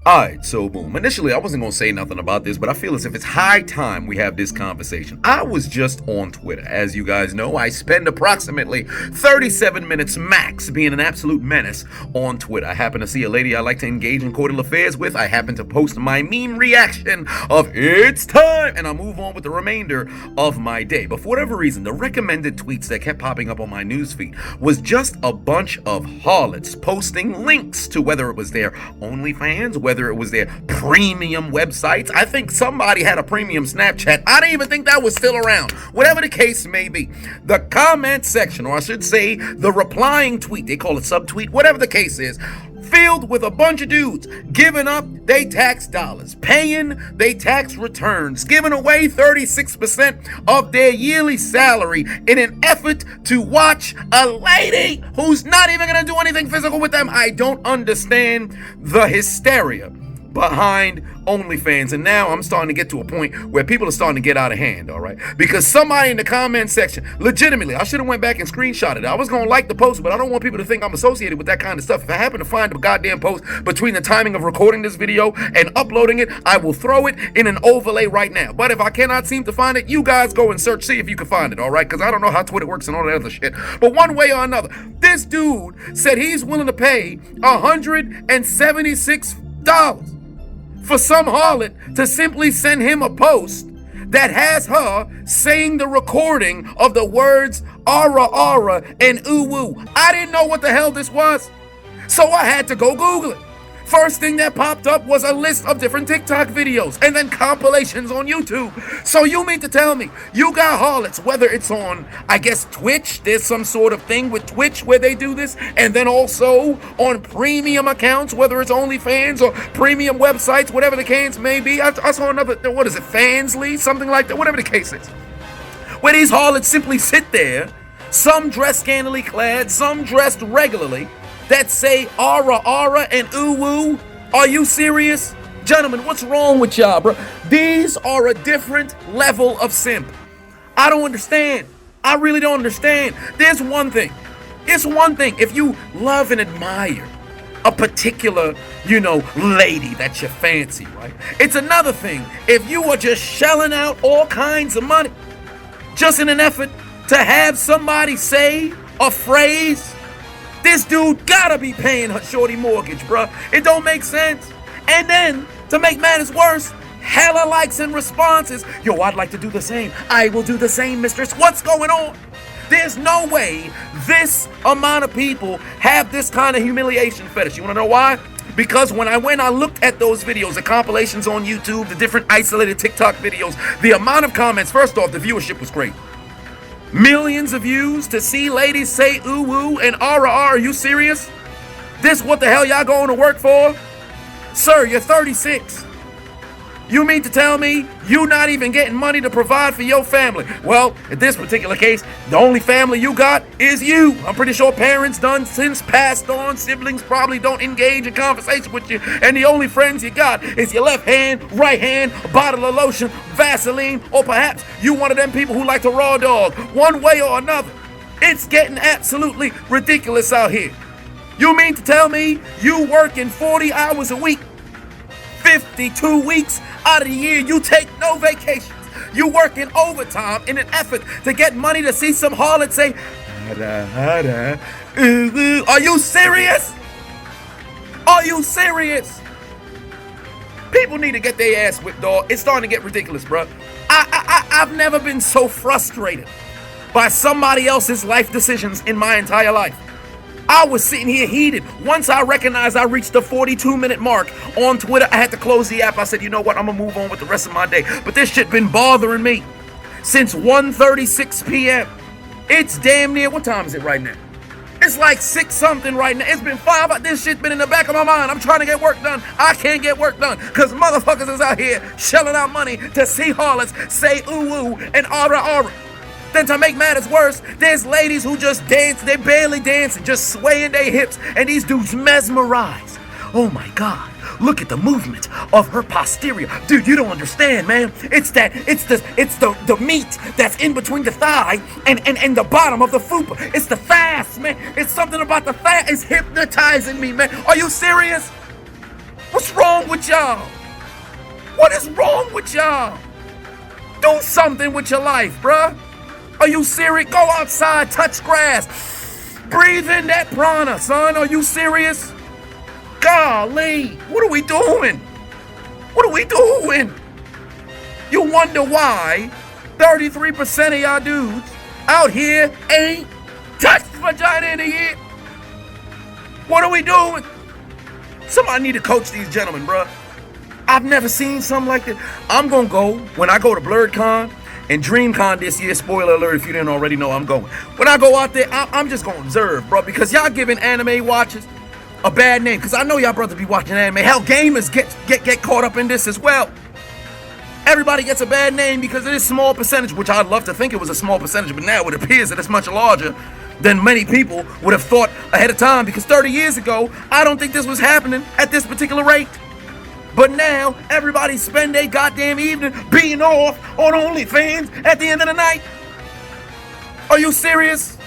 Alright, so boom. Initially, I wasn't gonna say nothing about this, but I feel as if it's high time we have this conversation. I was just on Twitter. As you guys know, I spend approximately 37 minutes max being an absolute menace on Twitter. I happen to see a lady I like to engage in cordial affairs with. I happen to post my meme reaction of "It's time!" and I move on with the remainder of my day. But for whatever reason, the recommended tweets that kept popping up on my newsfeed was just a bunch of harlots posting links to whether it was their OnlyFans, whether it was their premium websites. I think somebody had a premium Snapchat. I didn't even think that was still around. Whatever the case may be, the comment section, or I should say the replying tweet, they call it subtweet, whatever the case is, filled with a bunch of dudes giving up they tax dollars, paying they tax returns, giving away 36% of their yearly salary in an effort to watch a lady who's not even gonna do anything physical with them. I don't understand the hysteria behind OnlyFans, and now I'm starting to get to a point where people are starting to get out of hand, all right? Because somebody in the comment section, legitimately, I should have went back and screenshotted it. I was gonna like the post, but I don't want people to think I'm associated with that kind of stuff. If I happen to find a goddamn post between the timing of recording this video and uploading it, I will throw it in an overlay right now. But if I cannot seem to find it, you guys go and search, see if you can find it, all right? Because I don't know how Twitter works and all that other shit. But one way or another, this dude said he's willing to pay $176 for some harlot to simply send him a post that has her saying the recording of the words "ara ara" and "ooh woo." I didn't know what the hell this was, so I had to go Google it. First thing that popped up was a list of different TikTok videos and then compilations on YouTube. So you mean to tell me you got harlots, whether it's on, I guess, Twitch, there's some sort of thing with Twitch where they do this, and then also on premium accounts, whether it's OnlyFans or premium websites, whatever the case may be. I saw another, what is it, Fansly, something like that, whatever the case is, where these harlots simply sit there, some dressed scantily clad, some dressed regularly, that say "ara ara" and "ooh woo." Are you serious? Gentlemen, what's wrong with y'all, bro? These are a different level of simp. I don't understand. I really don't understand. There's one thing. It's one thing if you love and admire a particular, lady that you fancy, right? It's another thing if you are just shelling out all kinds of money just in an effort to have somebody say a phrase. This dude gotta be paying her shorty mortgage, bruh. It don't make sense. And then, to make matters worse, hella likes and responses. Yo, I'd like to do the same. I will do the same, mistress. What's going on? There's no way this amount of people have this kind of humiliation fetish. You wanna know why? Because when I looked at those videos, the compilations on YouTube, the different isolated TikTok videos, the amount of comments, first off, the viewership was great. Millions of views to see ladies say "ooh woo" and "ara ara." Are you serious? This what the hell y'all going to work for? Sir, you're 36. You mean to tell me you not even getting money to provide for your family? Well, in this particular case, the only family you got is you. I'm pretty sure parents done since passed on. Siblings probably don't engage in conversation with you. And the only friends you got is your left hand, right hand, a bottle of lotion, Vaseline, or perhaps you one of them people who like to raw dog. One way or another, it's getting absolutely ridiculous out here. You mean to tell me you working 40 hours a week, 52 weeks out of the year, you take no vacations. You working overtime in an effort to get money to see some harlot say "hada hada ooh ooh." Are you serious? Are you serious? People need to get their ass whipped, dog. It's starting to get ridiculous, bro. I've never been so frustrated by somebody else's life decisions in my entire life. I was sitting here heated. Once I recognized I reached the 42-minute mark on Twitter, I had to close the app. I said, you know what? I'm going to move on with the rest of my day. But this shit been bothering me since 1:36 p.m. It's damn near, what time is it right now? It's like 6 something right now. It's been 5 hours. This shit been in the back of my mind. I'm trying to get work done. I can't get work done because motherfuckers is out here shelling out money to see harlots say "ooh woo" and "ara ara." Then to make matters worse, there's ladies who just dance, they barely dancing, just swaying their hips, and these dudes mesmerized. Oh my God, look at the movement of her posterior. Dude, you don't understand, man. It's the meat that's in between the thigh and the bottom of the fupa. It's the thighs, man. It's something about the thigh. It's hypnotizing me, man. Are you serious? What's wrong with y'all? What is wrong with y'all? Do something with your life, bruh. Are you serious? Go outside, touch grass. Breathe in that prana, son. Are you serious? Golly, what are we doing? What are we doing? You wonder why 33% of y'all dudes out here ain't touched vagina in a year? What are we doing? Somebody need to coach these gentlemen, bruh. I've never seen something like this. I'm gonna go, when I go to BlurredCon and DreamCon this year, spoiler alert if you didn't already know I'm going. When I go out there, I'm just gonna observe, bro, because y'all giving anime watchers a bad name, because I know y'all brothers be watching anime. Hell, gamers get caught up in this as well. Everybody gets a bad name because of this small percentage, which I'd love to think it was a small percentage, but now it appears that it's much larger than many people would have thought ahead of time, because 30 years ago, I don't think this was happening at this particular rate. But now, everybody spend their goddamn evening being off on OnlyFans at the end of the night. Are you serious?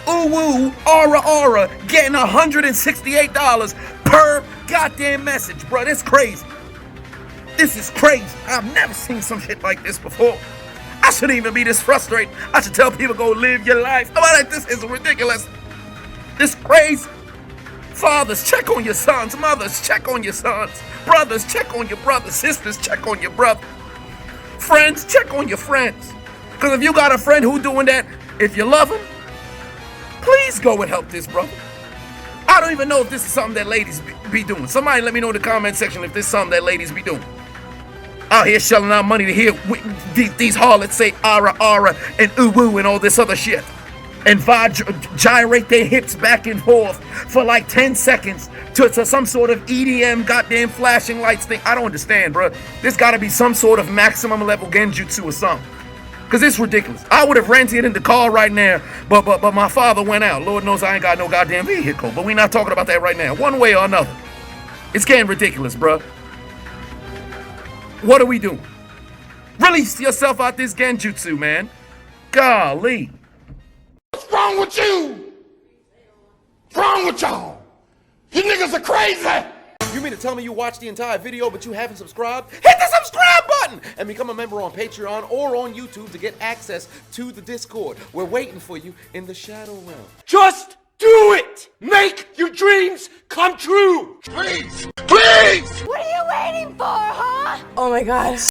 Ooh woo, aura, getting $168 per goddamn message, bro. That's crazy. This is crazy. I've never seen some shit like this before. I shouldn't even be this frustrated. I should tell people, go live your life. I'm like, this is ridiculous. This crazy. Fathers, check on your sons. Mothers, check on your sons. Brothers, check on your brothers. Sisters, check on your brother. Friends, check on your friends. Because if you got a friend who doing that, if you love him, please go and help this brother. I don't even know if this is something that ladies be doing. Somebody let me know in the comment section if this is something that ladies be doing. Out here shelling out money to hear these harlots say ara and ooh woo and all this other shit. And gyrate their hips back and forth for like 10 seconds to some sort of EDM goddamn flashing lights thing. I don't understand, bro. There's gotta be some sort of maximum level genjutsu or something. Cause it's ridiculous. I would have rented in the car right now, but my father went out. Lord knows I ain't got no goddamn vehicle. But we're not talking about that right now. One way or another. It's getting ridiculous, bro. What are we doing? Release yourself out this genjutsu, man. Golly. What's wrong with you? What's wrong with y'all? You niggas are crazy! You mean to tell me you watched the entire video but you haven't subscribed? Hit the subscribe button and become a member on Patreon or on YouTube to get access to the Discord. We're waiting for you in the Shadow Realm. Just do it! Make your dreams come true! Please! Please! What are you waiting for, huh? Oh my god.